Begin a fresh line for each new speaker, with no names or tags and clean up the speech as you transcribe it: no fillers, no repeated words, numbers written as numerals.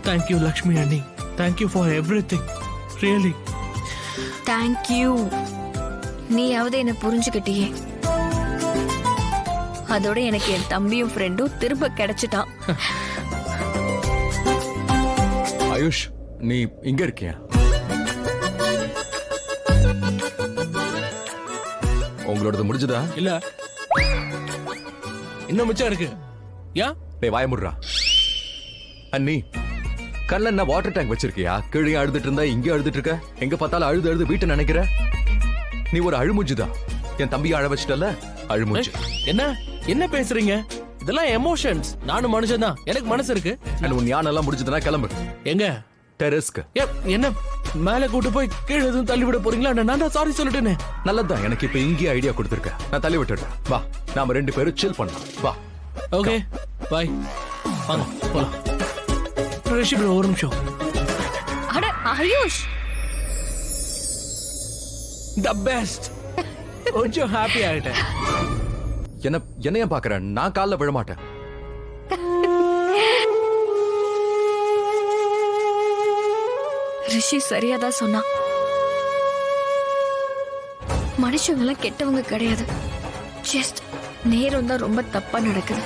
Thank you Lakshmi அண்ணி. Thank you for everything. Really
thank you. நீயாவது என்ன புரிஞ்சுக்கிட்டியே. அதோட எனக்கு என் தம்பியும் ஃப்ரெண்டும் திரும்ப கிடைச்சிட்டான்.
ஆயுஷ், நீ இங்க இருக்கியா? உங்களோடது முடிஞ்சதா?
இல்ல, இன்னும் மிச்சம் இருக்கு. யா
டேய் வாய முடுறா. அண்ணி, கல்ல என்ன வாட்டர் டேங்க் வச்சிருக்கியா? கீழே அழுதுட்டு இருந்தா இங்கே அழுதுட்டு இருக்க. எங்க பார்த்தாலும் அழுது அழுது வீட்டை நினைக்கிற. நீ ஒரு அழுமுஞ்சுதான். என் தம்பியை அழ வச்சிட்டல, அழுமுஞ்சு.
என்ன என்ன பேசுறீங்க? இதெல்லாம் எமோஷன்ஸ். நானும் மனுஷன் தான், எனக்கு மனசு இருக்கு.
உன் ஞானெல்லாம் முடிஞ்சதுன்னா கிளம்பு.
எங்க?
டெரஸ்க்கு.
என்ன மேல கூட்டு போய் கீழே எதுவும் தள்ளி விட போறீங்களா? நான் தான் சாரி சொல்லிட்டேனே.
நல்லதுதான், எனக்கு இப்ப இங்கே ஐடியா கொடுத்துருக்க. நான் தள்ளி விட்டுறேன். வா, நாம 2 பேரும் சில் பண்ணலாம். வா.
Okay bye. வாங்க போலாம். ரிஷி ப்ரோ ஒரு நிமிஷம்.
அட ஆயுஷ்,
தி பெஸ்ட். கொஞ்சம் ஹாப்பி ஆயிட்டேன்.
என்ன ஏன் பாக்குறேன்? நான் கால்ல விழ மாட்டேன்.
ரிஷி சரியாதான் சொன்னா. மனுஷங்க எல்லாம் கெட்டவங்க கிடையாது. ஜஸ்ட் நேரம் தான் ரொம்ப தப்பா நடக்குது.